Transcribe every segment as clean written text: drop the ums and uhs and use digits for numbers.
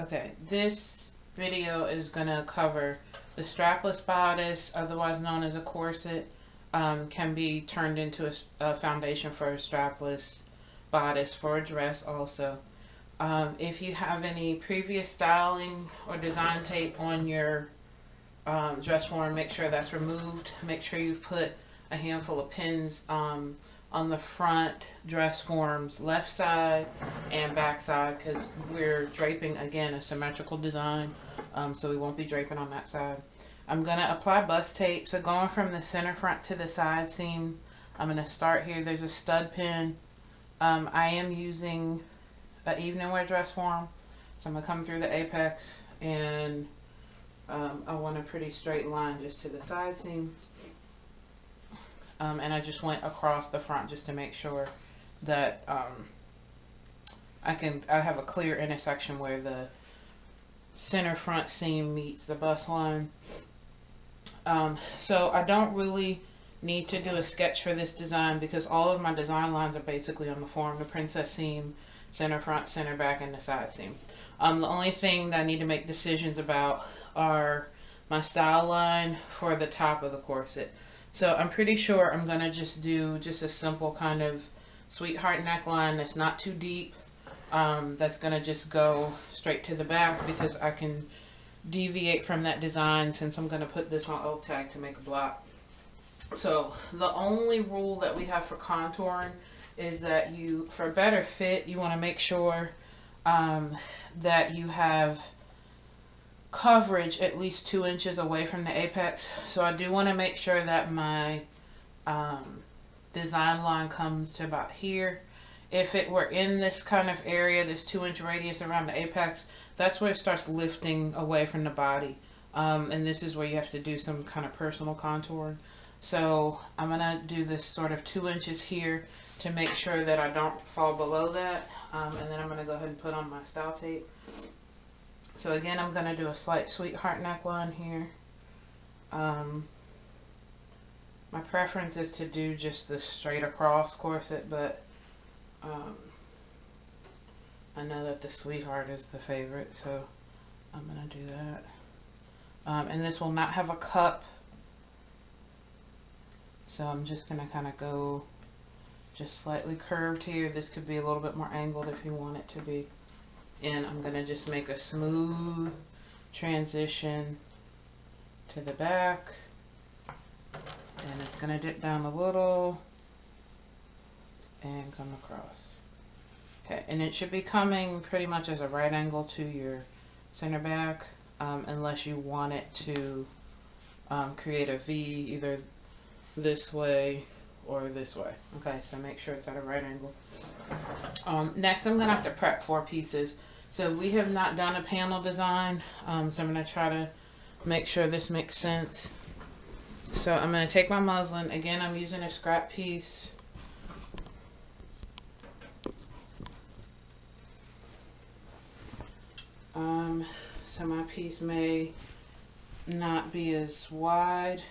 Okay, this video is going to cover the strapless bodice, otherwise known as a corset. Can be turned into a foundation for a strapless bodice for a dress also. If you have any previous styling or design tape on your dress form, make sure that's removed. Make sure you've put a handful of pins on the front dress form's left side and back side, because we're draping, again, a symmetrical design, so we won't be draping on that side. I'm going to apply bust tape. So going from the center front to the side seam, I'm going to start here. There's a stud pin. I am using an evening wear dress form, so I'm going to come through the apex, and I want a pretty straight line just to the side seam. And I just went across the front just to make sure that I have a clear intersection where the center front seam meets the bust line. So I don't really need to do a sketch for this design because all of my design lines are basically on the form: the princess seam, center front, center back, and the side seam. The only thing that I need to make decisions about are my style line for the top of the corset. So I'm pretty sure I'm going to just do a simple kind of sweetheart neckline that's not too deep. That's going to just go straight to the back because I can deviate from that design since I'm going to put this on oak tag to make a block. So the only rule that we have for contouring is that for better fit, you want to make sure that you have coverage at least 2 inches away from the apex. So I do want to make sure that my design line comes to about here. If it were in this kind of area, this 2-inch radius around the apex, that's where it starts lifting away from the body. And this is where you have to do some kind of personal contouring. So I'm going to do this sort of 2 inches here to make sure that I don't fall below that. And then I'm going to go ahead and put on my style tape. So again, I'm going to do a slight sweetheart neckline here. My preference is to do just the straight across corset, but I know that the sweetheart is the favorite, so I'm going to do that. And this will not have a cup, so I'm just going to kind of go just slightly curved here. This could be a little bit more angled if you want it to be. And I'm going to just make a smooth transition to the back. And it's going to dip down a little and come across. Okay, and it should be coming pretty much as a right angle to your center back, unless you want it to create a V either this way or this way. Okay, so make sure it's at a right angle. Next, I'm going to have to prep 4 pieces. So we have not done a panel design, so I'm going to try to make sure this makes sense. So I'm going to take my muslin. Again, I'm using a scrap piece. So my piece may not be as wide.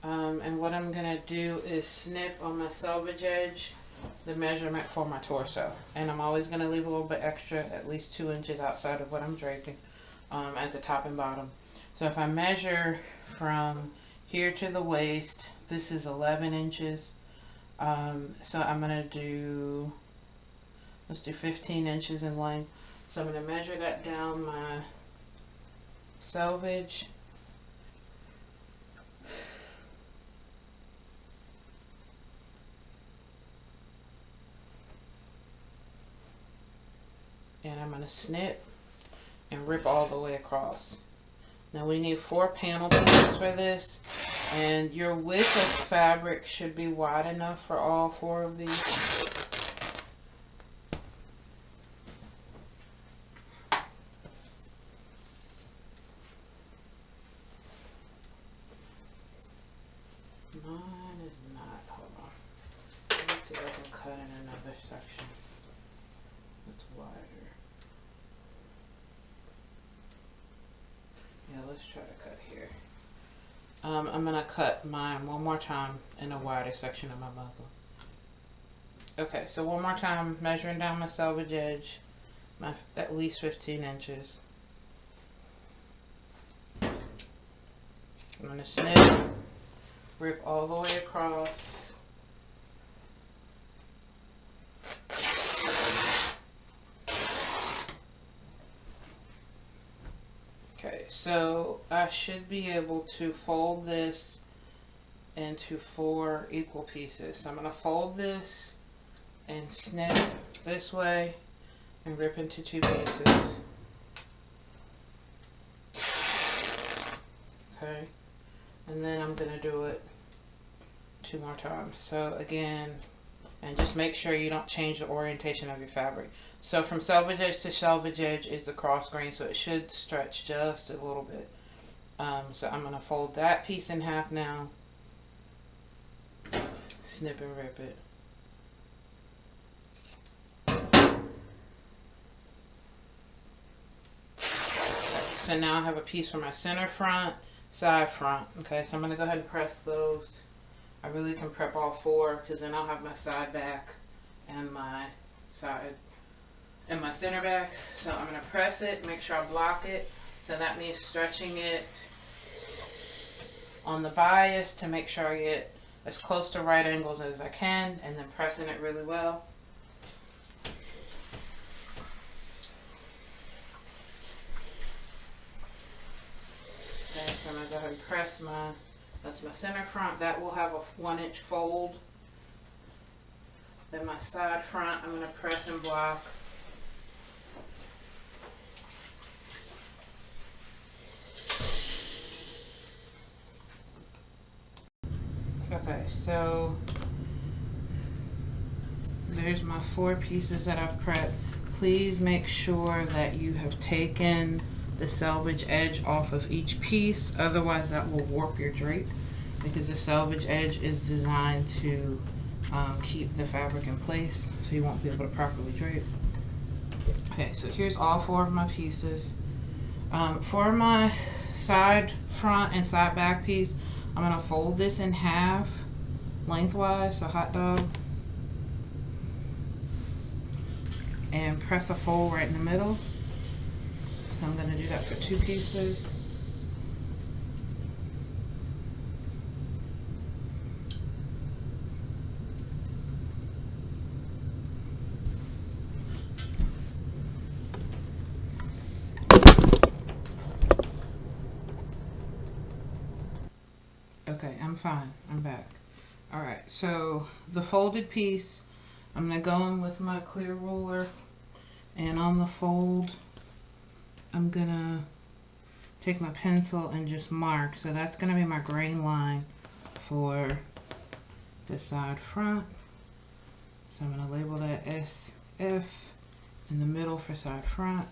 And what I'm going to do is snip on my selvage edge the measurement for my torso. And I'm always going to leave a little bit extra, at least 2 inches outside of what I'm draping, at the top and bottom. So if I measure from here to the waist, this is 11 inches. So I'm going to let's do 15 inches in length. So I'm going to measure that down my selvage. And I'm going to snip and rip all the way across. Now we need 4 panel pieces for this, and your width of fabric should be wide enough for all 4 of these. Mine is not. Hold on. Let me see if I can cut in another section that's wider. Yeah, let's try to cut here. I'm going to cut mine one more time in a wider section of my muslin. Okay, so one more time, measuring down my selvage edge, at least 15 inches. I'm going to snip, rip all the way across. Okay, so I should be able to fold this into 4 equal pieces. So I'm going to fold this and snip this way and rip into 2 pieces. Okay, and then I'm going to do it 2 more times. So again, and just make sure you don't change the orientation of your fabric. So from selvage edge to selvage edge is the cross grain, so it should stretch just a little bit. So I'm going to fold that piece in half now, snip and rip it. So now I have a piece for my center front, side front. Okay, so I'm going to go ahead and press those. I really can prep all 4 because then I'll have my side back and my side and my center back. So I'm going to press it, make sure I block it. So that means stretching it on the bias to make sure I get as close to right angles as I can, and then pressing it really well. Okay, so I'm going to go ahead and press that's my center front. That will have a 1-inch fold. Then my side front, I'm going to press and block. Okay, so there's my 4 pieces that I've prepped. Please make sure that you have taken the selvage edge off of each piece, otherwise that will warp your drape, because the selvage edge is designed to keep the fabric in place, so you won't be able to properly drape. Okay, so here's all 4 of my pieces. For my side front and side back piece, I'm going to fold this in half lengthwise, so hot dog, and press a fold right in the middle. So I'm going to do that for 2 pieces. Okay, I'm fine. I'm back. Alright, so the folded piece, I'm going to go in with my clear ruler, and on the fold, I'm going to take my pencil and just mark. So that's going to be my grain line for the side front. So I'm going to label that SF in the middle for side front.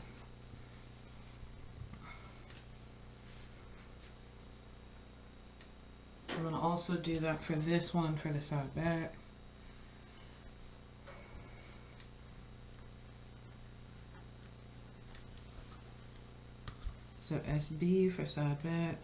I'm going to also do that for this one for the side back. So SB for side back.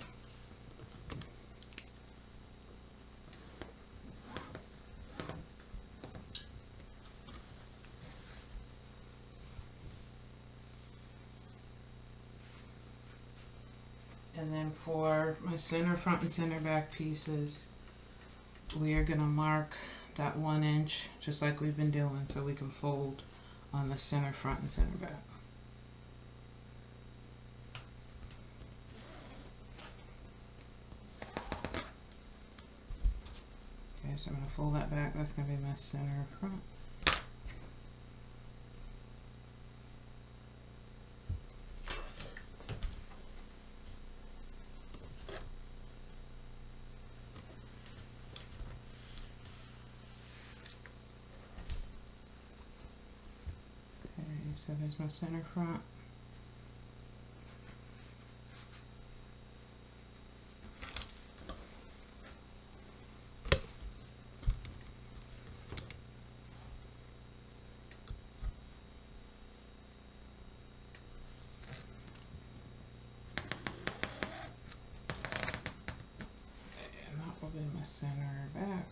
And then for my center front and center back pieces, we are going to mark that 1 inch just like we've been doing, so we can fold on the center front and center back. Okay, so I'm going to fold that back. That's going to be my center front. So there's my center front. And that will be my center back.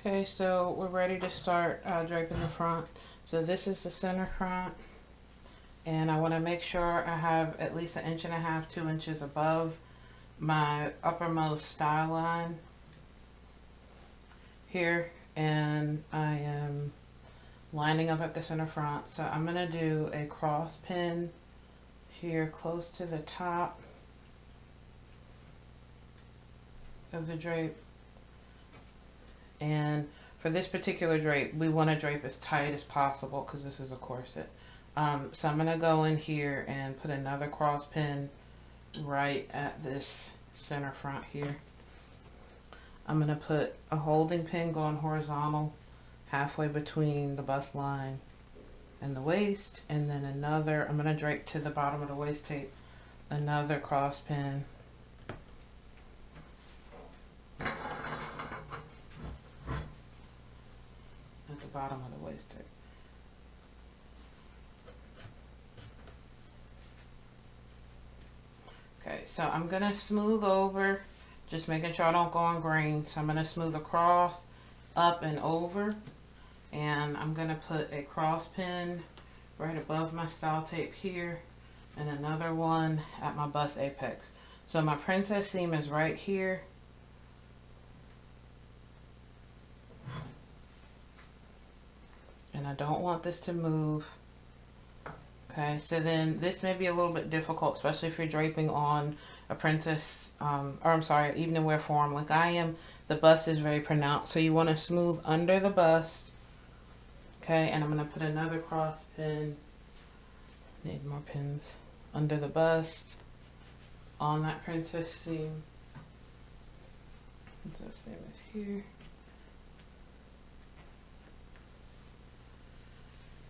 Okay, so we're ready to start draping the front. So this is the center front, and I want to make sure I have at least 1.5 inches, 2 inches above my uppermost style line here, and I am lining up at the center front. So I'm going to do a cross pin here close to the top of the drape. And for this particular drape, we want to drape as tight as possible because this is a corset. So I'm going to go in here and put another cross pin right at this center front here. I'm going to put a holding pin going horizontal halfway between the bust line and the waist, and then another, I'm going to drape to the bottom of the waist tape, another cross pin at the bottom of the waist tape. Okay, so I'm gonna smooth over, just making sure I don't go on grain. So I'm gonna smooth across, up and over, and I'm gonna put a cross pin right above my style tape here, and another one at my bust apex. So my princess seam is right here. And I don't want this to move. Okay, so then this may be a little bit difficult, especially if you're draping on a princess, evening wear form like I am. The bust is very pronounced, so you want to smooth under the bust. Okay, and I'm going to put another cross pin, need more pins, under the bust on that princess seam. The same as here.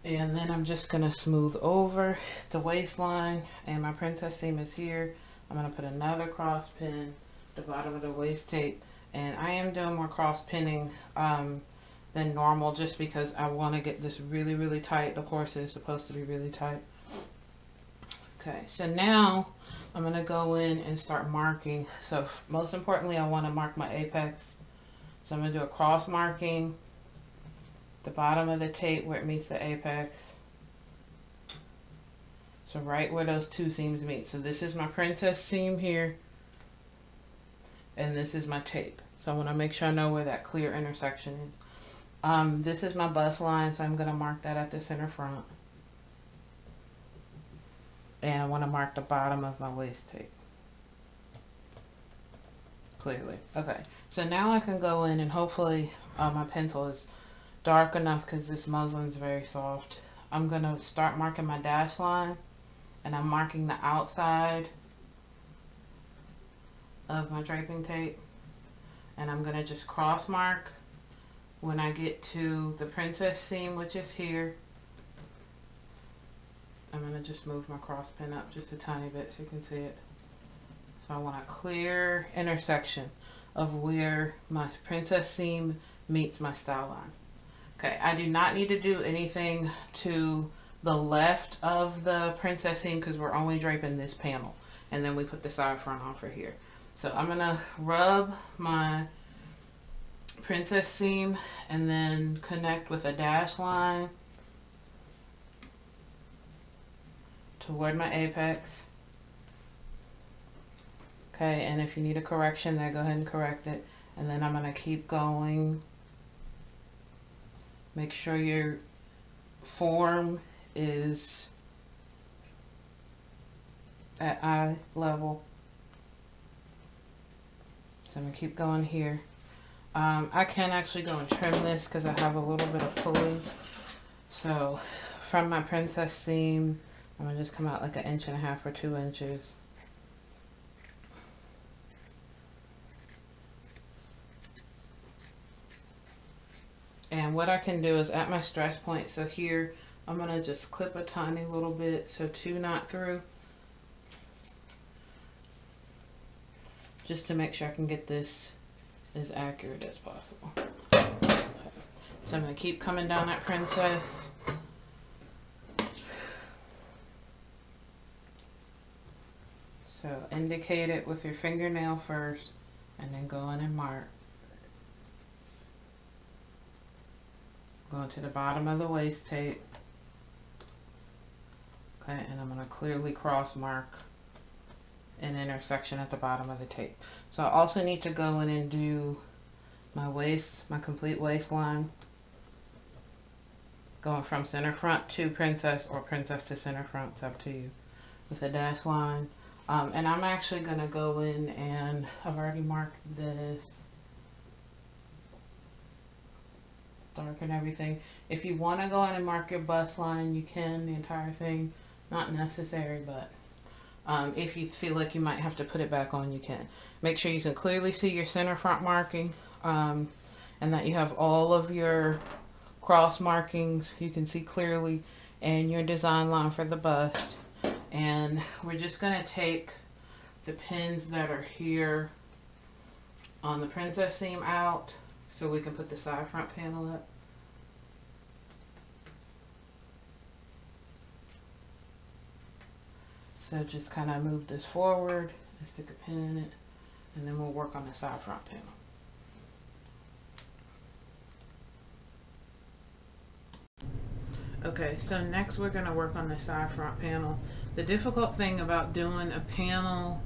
And then I'm just going to smooth over the waistline, and my princess seam is here. I'm going to put another cross pin at the bottom of the waist tape, and I am doing more cross pinning than normal just because I want to get this really, really tight. The corset is supposed to be really tight. Okay, so now I'm going to go in and start marking. So most importantly, I want to mark my apex. So I'm going to do a cross marking the bottom of the tape where it meets the apex. So right where those two seams meet. So this is my princess seam here, and this is my tape. So I want to make sure I know where that clear intersection is. This is my bust line, so I'm going to mark that at the center front. And I want to mark the bottom of my waist tape clearly. Okay, so now I can go in and hopefully my pencil is dark enough because this muslin is very soft. I'm going to start marking my dash line, and I'm marking the outside of my draping tape, and I'm going to just cross mark when I get to the princess seam, which is here. I'm going to just move my cross pin up just a tiny bit so you can see it. So I want a clear intersection of where my princess seam meets my style line. Okay, I do not need to do anything to the left of the princess seam because we're only draping this panel, and then we put the side front on for here. So I'm gonna rub my princess seam and then connect with a dash line toward my apex. Okay, and if you need a correction there, go ahead and correct it. And then I'm gonna keep going. Make sure your form is at eye level. So I'm going to keep going here. I can actually go and trim this because I have a little bit of pulling. So from my princess seam, I'm going to just come out like 1.5 inches or 2 inches. And what I can do is at my stress point, so here I'm going to just clip a tiny little bit, so 2 knot through, just to make sure I can get this as accurate as possible. Okay. So I'm going to keep coming down that princess. So indicate it with your fingernail first, and then go in and mark. Going to the bottom of the waist tape. Okay, and I'm going to clearly cross mark an intersection at the bottom of the tape. So I also need to go in and do my waist, my complete waistline, going from center front to princess or princess to center front, it's up to you, with a dash line. And I'm actually going to go in and I've already marked this, darken everything. If you want to go in and mark your bust line, you can, the entire thing. Not necessary, but if you feel like you might have to put it back on, you can. Make sure you can clearly see your center front marking, and that you have all of your cross markings you can see clearly, and your design line for the bust. And we're just going to take the pins that are here on the princess seam out so we can put the side front panel up. So just kind of move this forward and stick a pin in it, and then we'll work on the side front panel. Okay, so next we're going to work on the side front panel. The difficult thing about doing a panel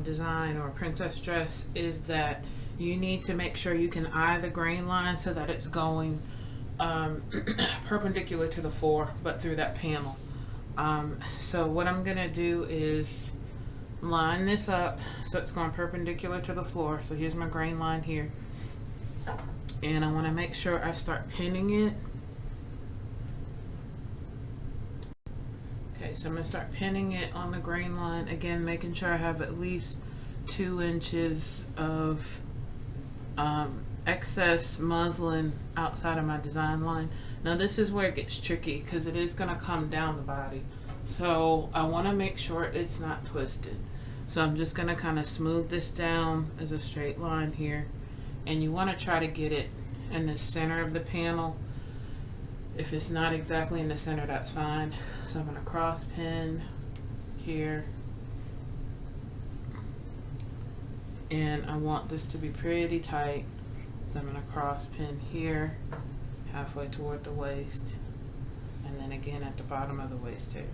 design or a princess dress is that you need to make sure you can eye the grain line so that it's going perpendicular to the floor, but through that panel. So what I'm going to do is line this up so it's going perpendicular to the floor. So here's my grain line here. And I want to make sure I start pinning it. Okay, so I'm going to start pinning it on the grain line. Again, making sure I have at least 2 inches of excess muslin outside of my design line. Now this is where it gets tricky because it is going to come down the body. So I want to make sure it's not twisted. So I'm just going to kind of smooth this down as a straight line here. And you want to try to get it in the center of the panel. If it's not exactly in the center, that's fine. So I'm going to cross pin here. And I want this to be pretty tight. So I'm going to cross pin here, halfway toward the waist, and then again at the bottom of the waist here.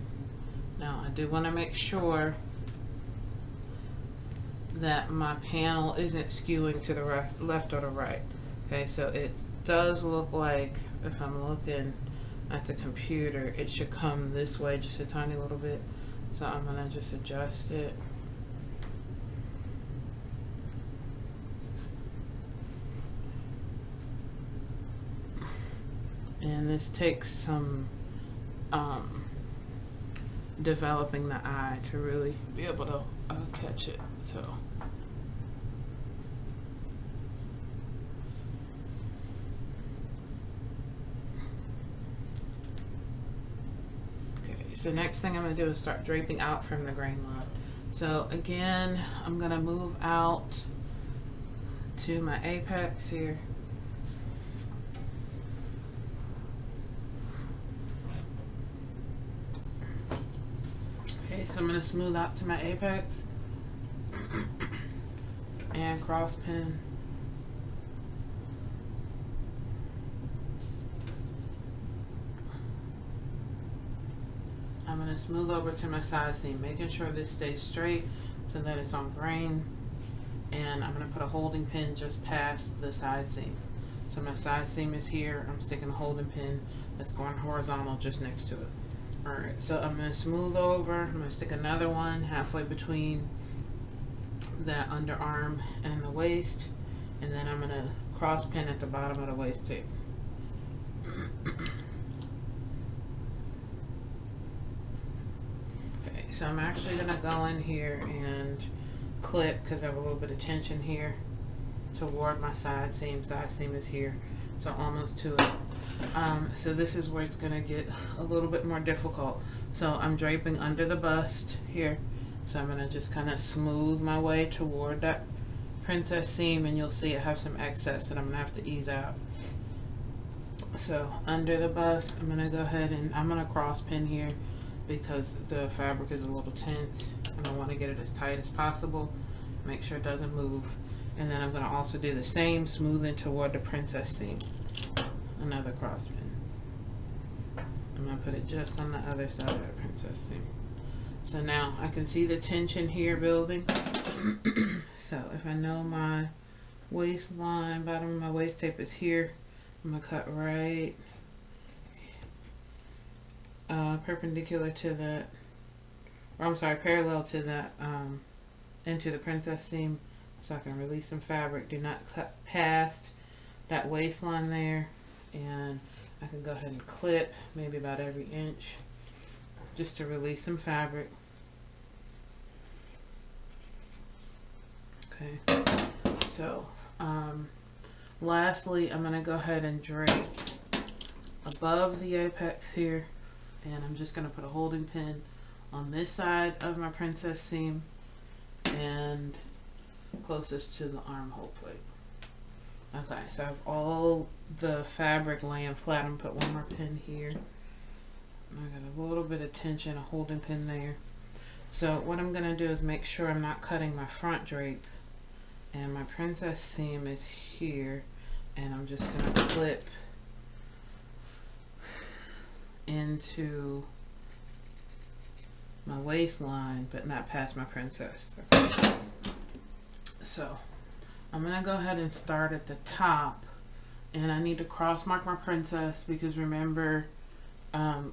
Now I do want to make sure that my panel isn't skewing to the left or the right. Okay, so it does look like, if I'm looking at the computer, it should come this way just a tiny little bit. So I'm going to just adjust it. And this takes some developing the eye to really be able to catch it. So okay, so next thing I'm going to do is start draping out from the grain line. So again, I'm going to move out to my apex here. So I'm going to smooth out to my apex and cross pin. I'm going to smooth over to my side seam, making sure this stays straight so that it's on grain. And I'm going to put a holding pin just past the side seam. So my side seam is here. I'm sticking a holding pin that's going horizontal just next to it. Alright, so I'm going to smooth over. I'm going to stick another one halfway between that underarm and the waist, and then I'm going to cross pin at the bottom of the waist too. Okay, so I'm actually going to go in here and clip because I have a little bit of tension here toward my side seam. Side seam is here, so almost to it. So this is where it's going to get a little bit more difficult. So I'm draping under the bust here. So I'm going to just kind of smooth my way toward that princess seam, and you'll see I have some excess that I'm going to have to ease out. So under the bust, I'm going to go ahead and I'm going to cross pin here because the fabric is a little tense and I want to get it as tight as possible. Make sure it doesn't move. And then I'm going to also do the same, smoothing toward the princess seam. another cross pin. I'm going to put it just on the other side of the princess seam. So now I can see the tension here building. So if I know my waistline, bottom of my waist tape is here, I'm going to cut right perpendicular to that, or I'm sorry, parallel to that, into the princess seam, so I can release some fabric. Do not cut past that waistline there, and I can go ahead and clip maybe about every inch just to release some fabric. Okay, so lastly, I'm going to go ahead and drape above the apex here, and I'm just going to put a holding pin on this side of my princess seam and closest to the armhole plate. Okay, so I have all the fabric laying flat. I'm going to put one more pin here. I got a little bit of tension, a holding pin there. So what I'm going to do is make sure I'm not cutting my front drape, and my princess seam is here, and I'm just going to clip into my waistline but not past my princess. Okay. So I'm going to go ahead and start at the top, and I need to cross mark my princess because remember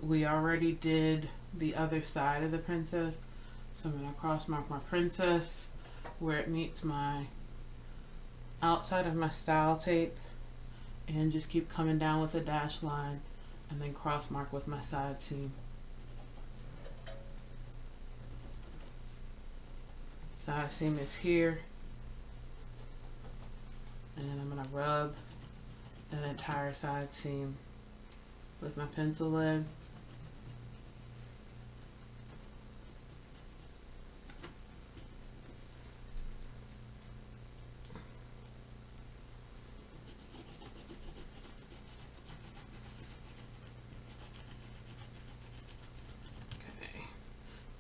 we already did the other side of the princess. So I'm going to cross mark my princess where it meets my outside of my style tape, and just keep coming down with a dash line and then cross mark with my side seam. Side seam is here, and I'm going to rub that entire side seam with my pencil lead.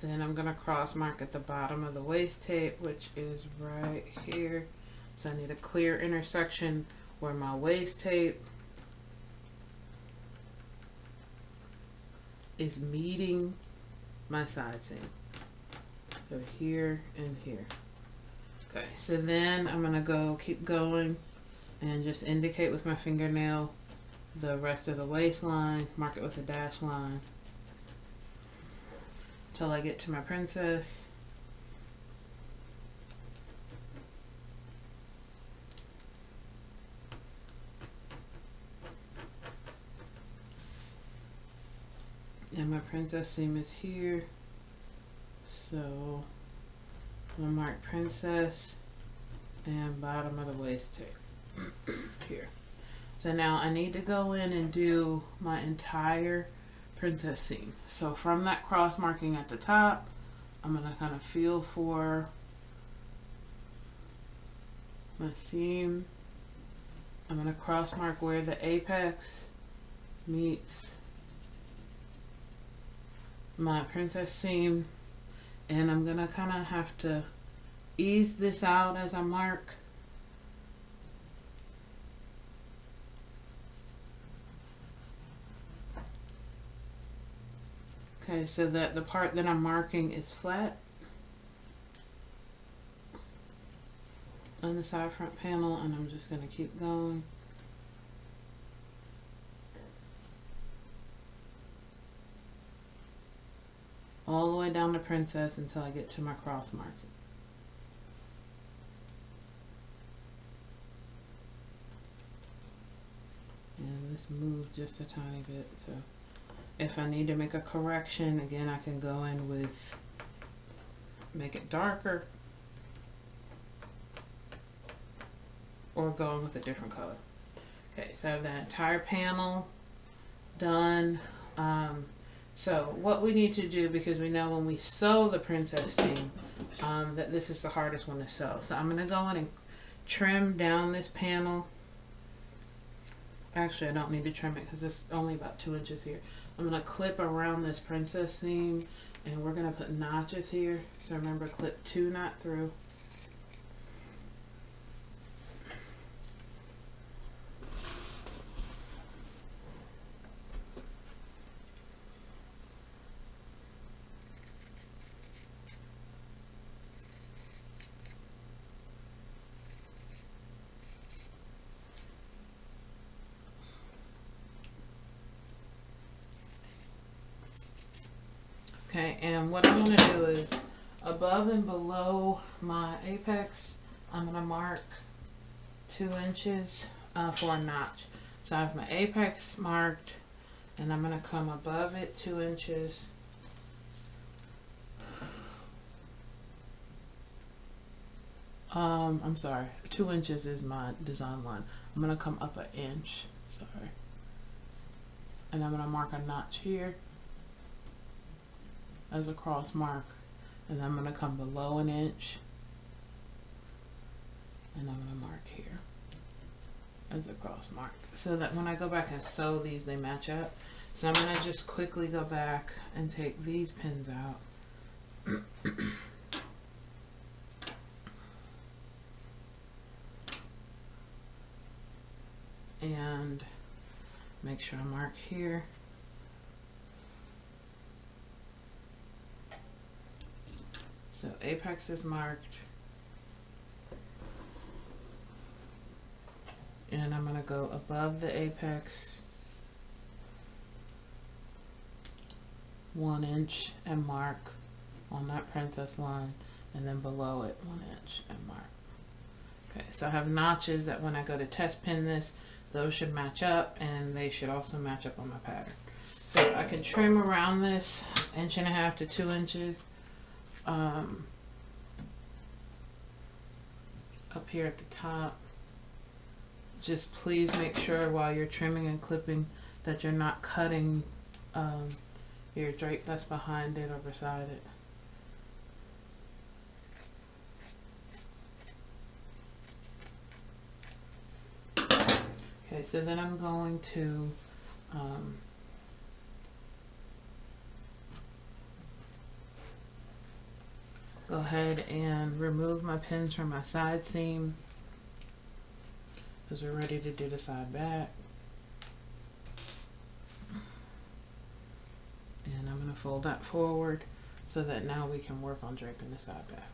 Then I'm going to cross mark at the bottom of the waist tape, which is right here. So I need a clear intersection where my waist tape is meeting my side seam. So here and here. Okay, so then I'm going to keep going and just indicate with my fingernail the rest of the waistline, mark it with a dash line till I get to my princess. And my princess seam is here. So I'm gonna mark princess and bottom of the waist tape here. So now I need to go in and do my entire princess seam. So from that cross marking at the top, I'm going to kind of feel for my seam. I'm going to cross mark where the apex meets my princess seam, and I'm going to kind of have to ease this out as I mark. Okay, so that the part that I'm marking is flat on the side front panel, and I'm just going to keep going. All the way down to princess until I get to my cross marking. And this moved just a tiny bit, so if I need to make a correction, again, I can go in with, make it darker, or go in with a different color. Okay, so I have that entire panel done. So what we need to do, because we know when we sew the princess seam, that this is the hardest one to sew. So I'm going to go in and trim down this panel. Actually, I don't need to trim it because it's only about 2 inches here. I'm going to clip around this princess seam, and we're going to put notches here. So remember, clip 2 knot through. Okay, and what I'm going to do is above and below my apex, I'm going to mark 2 inches for a notch. So I have my apex marked, and I'm going to come above it 2 inches. I'm sorry, 2 inches is my design line. I'm going to come up 1 inch, sorry. And I'm going to mark a notch here as a cross mark. And I'm going to come below 1 inch. And I'm going to mark here as a cross mark, so that when I go back and sew these, they match up. So I'm going to just quickly go back and take these pins out. And make sure I mark here. So apex is marked. And I'm going to go above the apex 1 inch and mark on that princess line, and then below it 1 inch and mark. Okay, so I have notches that when I go to test pin this, those should match up, and they should also match up on my pattern. So I can trim around this 1.5 inches to 2 inches. Up here at the top. Just please make sure while you're trimming and clipping that you're not cutting your drape that's behind it or beside it. Okay, so then I'm going to go ahead and remove my pins from my side seam, because we're ready to do the side back. And I'm going to fold that forward so that now we can work on draping the side back.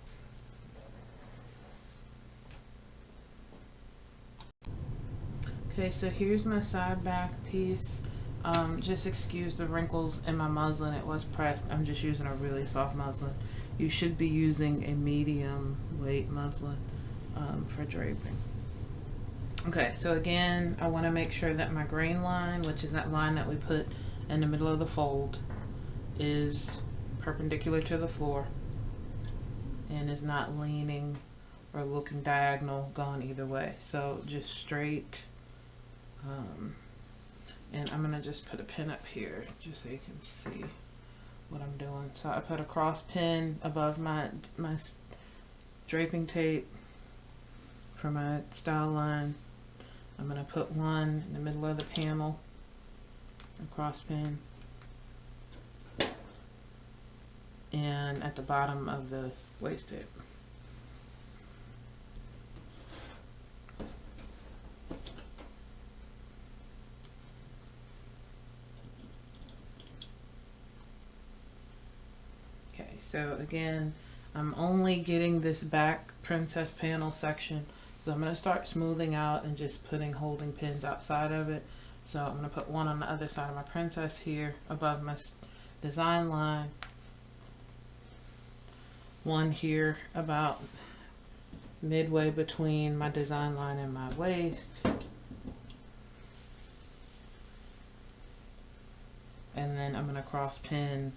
Okay, so here's my side back piece. Just excuse the wrinkles in my muslin. It was pressed. I'm just using a really soft muslin. You should be using a medium weight muslin for draping. Okay, so again, I want to make sure that my grain line, which is that line that we put in the middle of the fold, is perpendicular to the floor and is not leaning or looking diagonal, going either way. So just straight. And I'm gonna just put a pin up here just so you can see what I'm doing. So I put a cross pin above my draping tape for my style line. I'm gonna put one in the middle of the panel, a cross pin, and at the bottom of the waist tape. Okay, so again, I'm only getting this back princess panel section, so I'm going to start smoothing out and just putting holding pins outside of it. So I'm going to put one on the other side of my princess here above my design line, one here about midway between my design line and my waist, and then I'm going to cross pin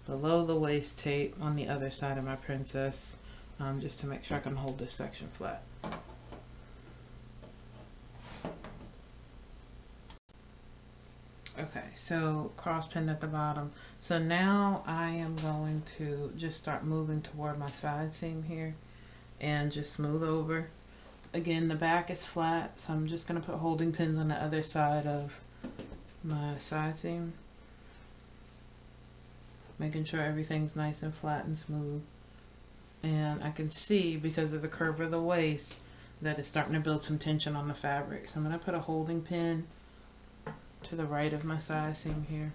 below the waist tape on the other side of my princess, just to make sure I can hold this section flat. Okay, so cross pin at the bottom. So now I am going to just start moving toward my side seam here and just smooth over. Again, the back is flat, so I'm just going to put holding pins on the other side of my side seam, making sure everything's nice and flat and smooth. And I can see, because of the curve of the waist, that it's starting to build some tension on the fabric. So I'm going to put a holding pin to the right of my side seam here,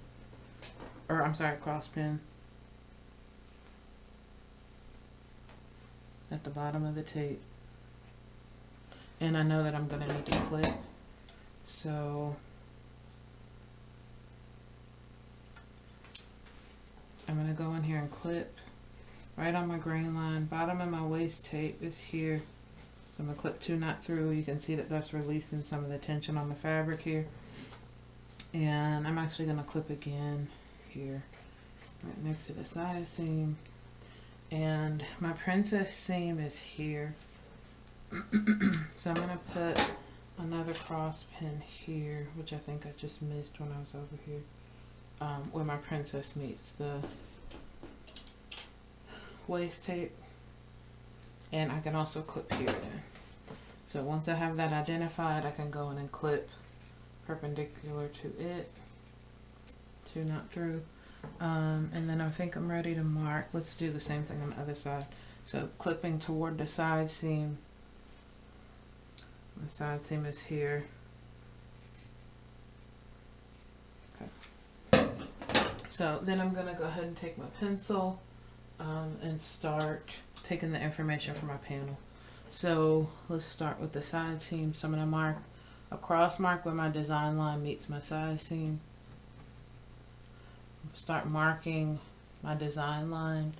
or I'm sorry, cross pin at the bottom of the tape. And I know that I'm going to need to clip, so I'm going to go in here and clip right on my grain line. Bottom of my waist tape is here. So I'm going to clip 2 knot through. You can see that that's releasing some of the tension on the fabric here. And I'm actually going to clip again here, right next to the side seam. And my princess seam is here. So I'm going to put another cross pin here, which I think I just missed when I was over here, where my princess meets the waist tape. And I can also clip here then. So once I have that identified, I can go in and clip perpendicular to it, 2 knot through. And then I think I'm ready to mark. Let's do the same thing on the other side. So clipping toward the side seam. My side seam is here. Okay. So then I'm gonna go ahead and take my pencil and start taking the information from my panel. So let's start with the side seam. So I'm gonna mark a cross mark where my design line meets my side seam. Start marking my design line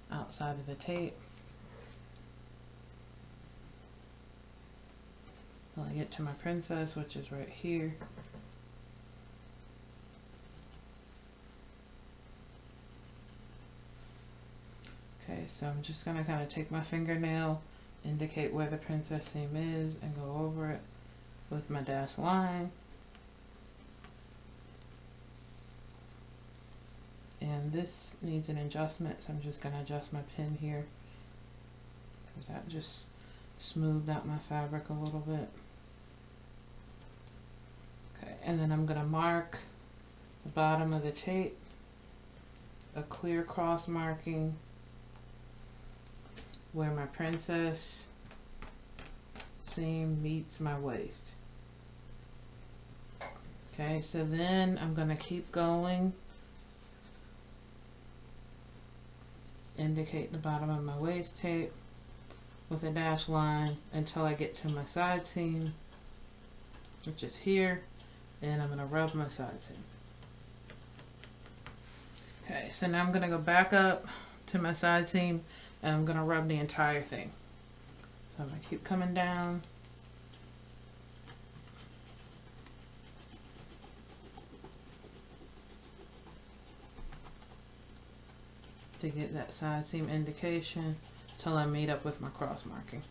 outside of the tape. Till I get to my princess, which is right here. Okay, so I'm just gonna kind of take my fingernail, indicate where the princess seam is, and go over it with my dashed line. And this needs an adjustment, so I'm just going to adjust my pin here because that just smoothed out my fabric a little bit. Okay, and then I'm going to mark the bottom of the tape, a clear cross marking where my princess seam meets my waist. Okay, so then I'm going to keep going, indicate the bottom of my waist tape with a dashed line until I get to my side seam, which is here, and I'm going to rub my side seam. Okay, so now I'm going to go back up to my side seam and I'm going to rub the entire thing. So I'm going to keep coming down. To get that side seam indication till I meet up with my cross marking.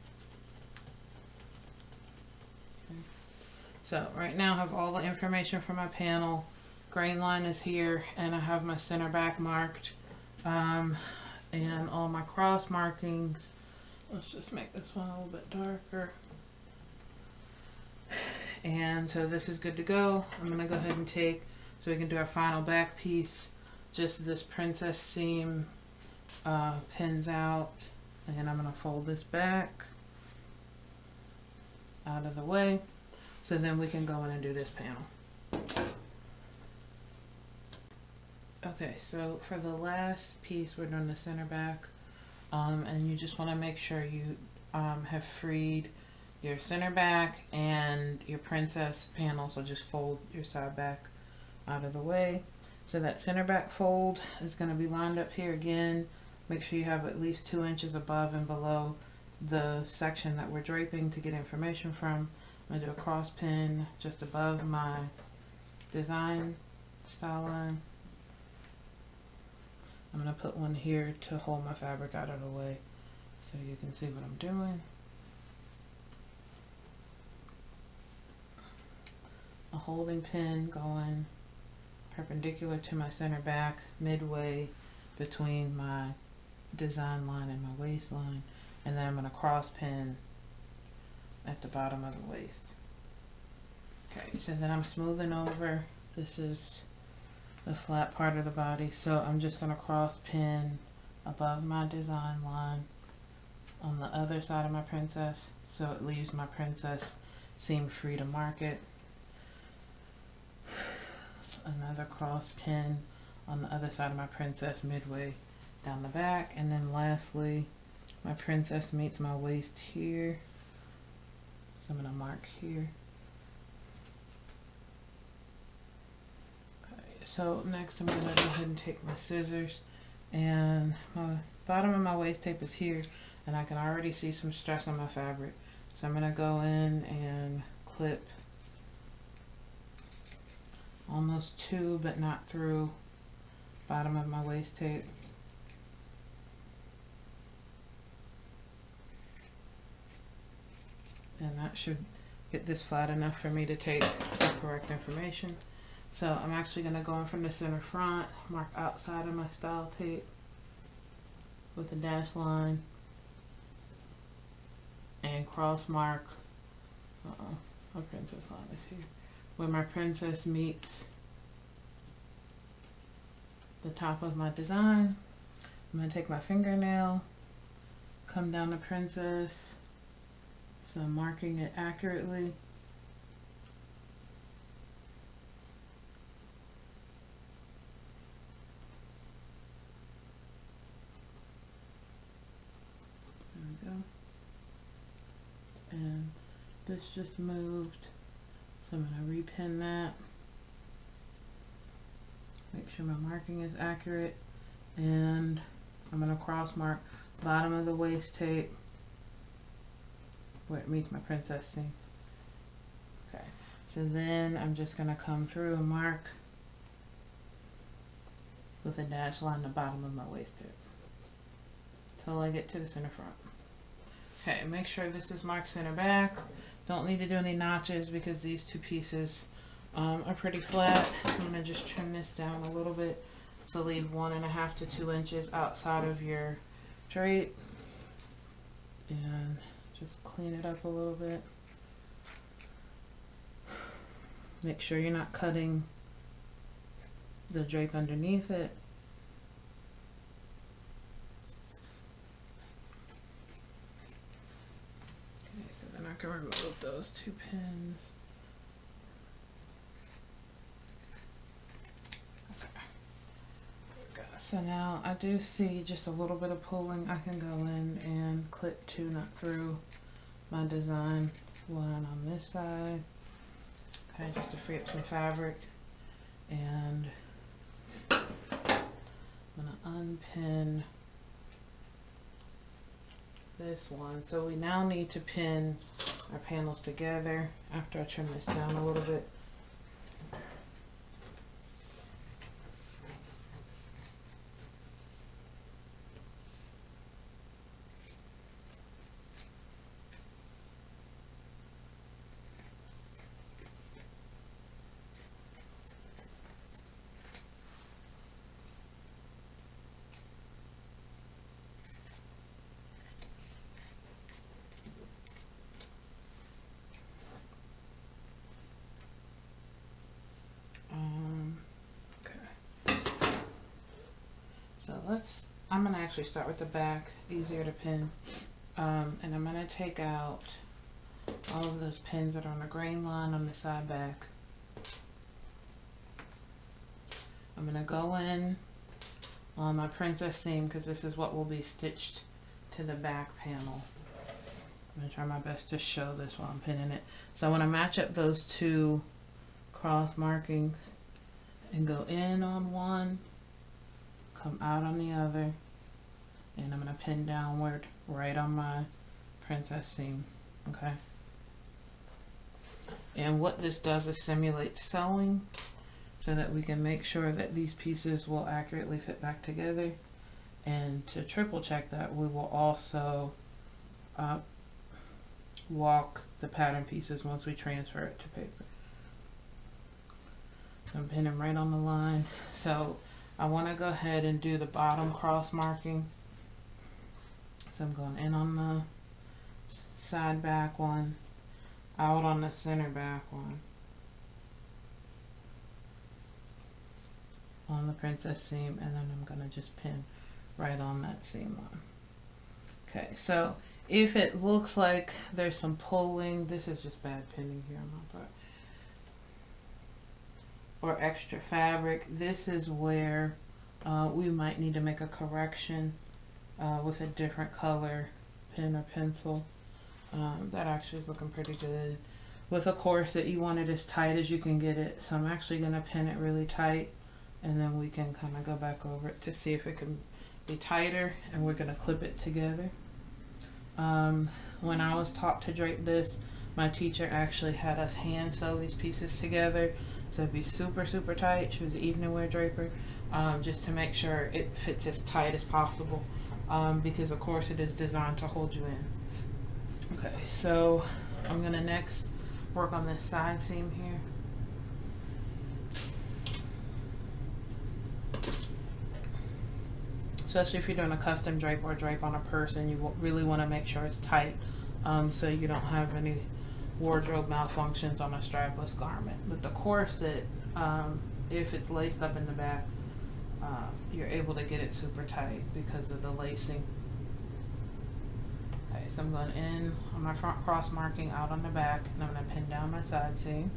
Okay. So right now I have all the information for my panel. Grain line is here and I have my center back marked. And all my cross markings. Let's just make this one a little bit darker. And so this is good to go. I'm going to go ahead and take, so we can do our final back piece, just this princess seam pins out, and I'm going to fold this back out of the way so then we can go in and do this panel. Okay, so for the last piece we're doing the center back, and you just want to make sure you have freed your center back and your princess panel, so just fold your side back out of the way. So that center back fold is going to be lined up here again. Make sure you have at least 2 inches above and below the section that we're draping to get information from. I'm going to do a cross pin just above my design style line. I'm going to put one here to hold my fabric out of the way so you can see what I'm doing. A holding pin going perpendicular to my center back, midway between my design line and my waistline, and then I'm going to cross pin at the bottom of the waist. Okay, so then I'm smoothing over. This is the flat part of the body, so I'm just going to cross pin above my design line on the other side of my princess, so it leaves my princess seam free to mark it. Another cross pin on the other side of my princess midway down the back, and then lastly my princess meets my waist here, so I'm going to mark here. Okay, so next I'm going to go ahead and take my scissors and my bottom of my waist tape is here, and I can already see some stress on my fabric. So I'm gonna go in and clip almost to, but not through, bottom of my waist tape. And that should get this flat enough for me to take the correct information. So I'm actually going to go in from the center front, mark outside of my style tape with a dash line, and cross mark, my princess line is here, where my princess meets the top of my design. I'm going to take my fingernail, come down the princess, so I'm marking it accurately. There we go. And this just moved, so I'm going to repin that. Make sure my marking is accurate, and I'm going to cross mark bottom of the waist tape where it meets my princess seam. Okay, so then I'm just going to come through and mark with a dash line the bottom of my waist tape till I get to the center front. Okay, make sure this is marked center back. Don't need to do any notches because these two pieces are pretty flat. I'm going to just trim this down a little bit to leave 1.5 to 2 inches outside of your drape, and just clean it up a little bit. Make sure you're not cutting the drape underneath it. Okay, so then I can remove those 2 pins. So now I do see just a little bit of pulling. I can go in and clip to, not through, my design line on this side. Okay, just to free up some fabric. And I'm gonna unpin this one. So we now need to pin our panels together after I trim this down a little bit. So I'm gonna actually start with the back, easier to pin. And I'm gonna take out all of those pins that are on the grain line on the side back. I'm gonna go in on my princess seam because this is what will be stitched to the back panel. I'm gonna try my best to show this while I'm pinning it. So I wanna match up those 2 cross markings and go in on one, come out on the other, and I'm going to pin downward right on my princess seam. Okay, and what this does is simulate sewing so that we can make sure that these pieces will accurately fit back together, and to triple check that, we will also walk the pattern pieces once we transfer it to paper. So I'm pinning right on the line. So I want to go ahead and do the bottom cross marking. So I'm going in on the side back one, out on the center back one, on the princess seam, and then I'm going to just pin right on that seam line. Okay, so if it looks like there's some pulling, this is just bad pinning here on my part, or extra fabric, this is where we might need to make a correction with a different color pen or pencil. That actually is looking pretty good. With a corset, you want it as tight as you can get it, so I'm actually going to pin it really tight, and then we can kind of go back over it to see if it can be tighter, and we're gonna clip it together. When I was taught to drape this, my teacher actually had us hand sew these pieces together, so it'd be super, super tight. She was an evening wear draper, just to make sure it fits as tight as possible, because of course it is designed to hold you in. Okay, so I'm gonna next work on this side seam here. Especially if you're doing a custom drape or a drape on a person, you really want to make sure it's tight, so you don't have any wardrobe malfunctions on a strapless garment. But the corset, if it's laced up in the back, you're able to get it super tight because of the lacing. Okay, so I'm going in on my front cross marking, out on the back, and I'm going to pin down my side seam,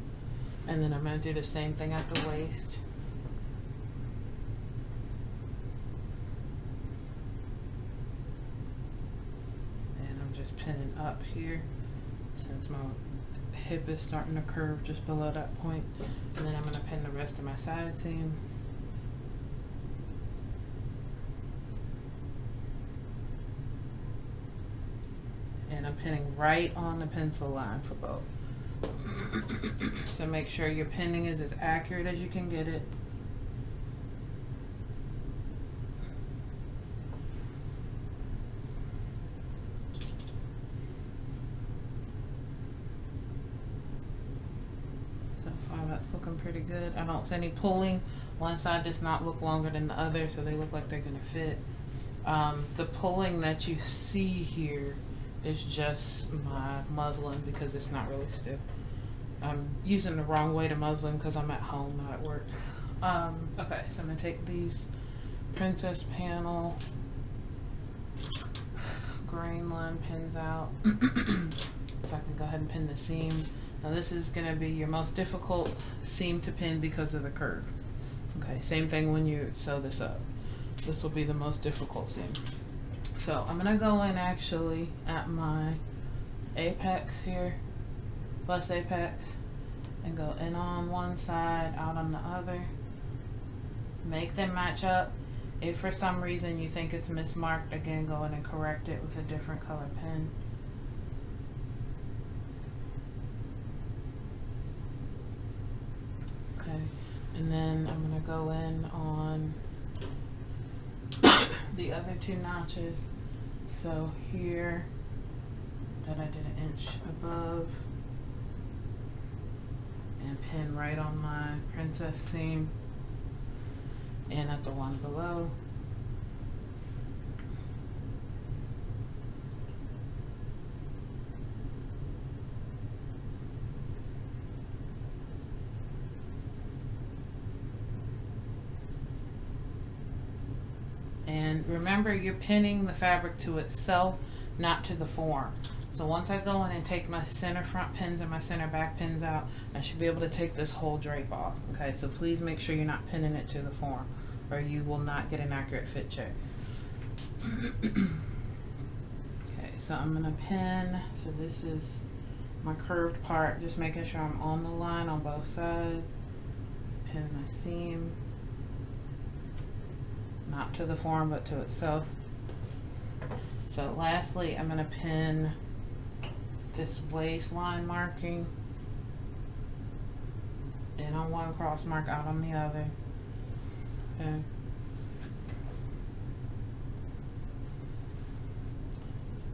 and then I'm going to do the same thing at the waist. Just pinning up here since my hip is starting to curve just below that point, and then I'm going to pin the rest of my side seam. And I'm pinning right on the pencil line for both. So make sure your pinning is as accurate as you can get it. Looking pretty good. I don't see any pulling. One side does not look longer than the other, so they look like they're gonna fit. The pulling that you see here is just my muslin because it's not really stiff. I'm using the wrong way to muslin because I'm at home, not at work. Okay, so I'm gonna take these princess panel grain line pins out so I can go ahead and pin the seam. Now this is going to be your most difficult seam to pin because of the curve. Okay, same thing when you sew this up. This will be the most difficult seam. So I'm going to go in actually at my apex here, bust apex, and go in on one side, out on the other. Make them match up. If for some reason you think it's mismarked, again, go in and correct it with a different color pin. And then I'm going to go in on the other two notches. So here, that I did 1 inch above, and pin right on my princess seam, and at the one below. And remember, you're pinning the fabric to itself, not to the form. So once I go in and take my center front pins and my center back pins out, I should be able to take this whole drape off. Okay, so please make sure you're not pinning it to the form, or you will not get an accurate fit check. Okay, so I'm gonna pin, so this is my curved part, just making sure I'm on the line on both sides. Pin my seam. Not to the form, but to itself. So lastly, I'm going to pin this waistline marking in on one cross mark, out on the other. Okay.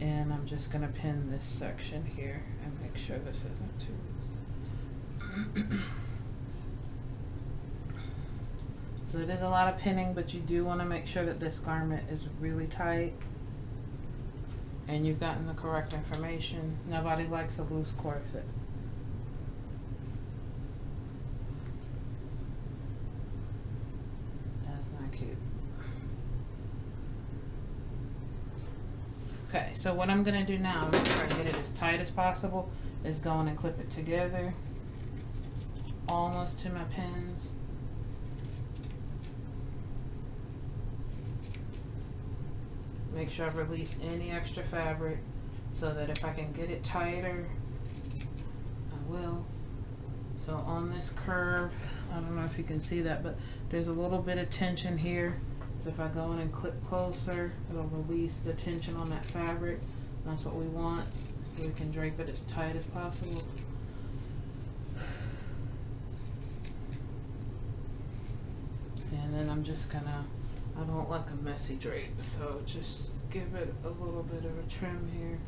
And I'm just going to pin this section here and make sure this isn't too loose. So it is a lot of pinning, but you do want to make sure that this garment is really tight and you've gotten the correct information. Nobody likes a loose corset. That's not cute. Okay, so what I'm going to do now, make sure I get it as tight as possible, is go in and clip it together almost to my pins. Make sure I release any extra fabric so that if I can get it tighter, I will. So on this curve, I don't know if you can see that, but there's a little bit of tension here. So if I go in and clip closer, it'll release the tension on that fabric. That's what we want, so we can drape it as tight as possible. And then I'm just gonna, I don't like a messy drape, so just give it a little bit of a trim here.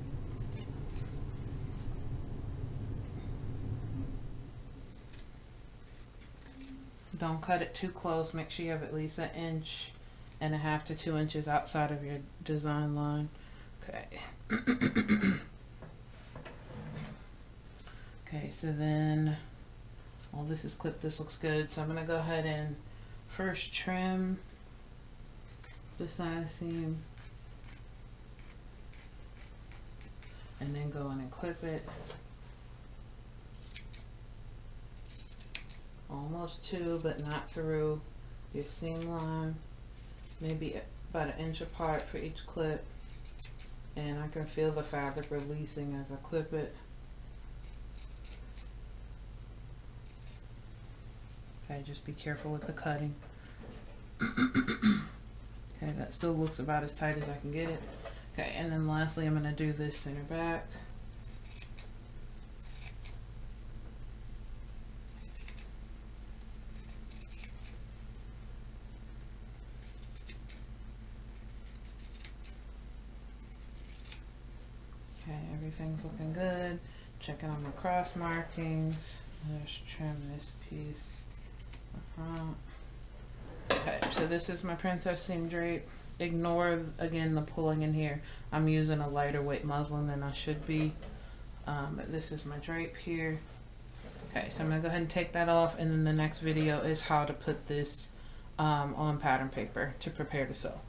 Don't cut it too close. Make sure you have at least 1.5 inches to 2 inches outside of your design line. Okay. Okay, so then, well, this is clipped. This looks good. So I'm gonna go ahead and first trim the side seam, and then go in and clip it. Almost to, but not through your seam line. Maybe about 1 inch apart for each clip. And I can feel the fabric releasing as I clip it. Okay, just be careful with the cutting. Okay, that still looks about as tight as I can get it. Okay, and then lastly, I'm gonna do this center back. Okay, everything's looking good. Checking on my cross markings. Let's trim this piece up front. Okay, so this is my princess seam drape. Ignore, again, the pulling in here. I'm using a lighter weight muslin than I should be. But this is my drape here. Okay, so I'm gonna go ahead and take that off, and then the next video is how to put this on pattern paper to prepare to sew.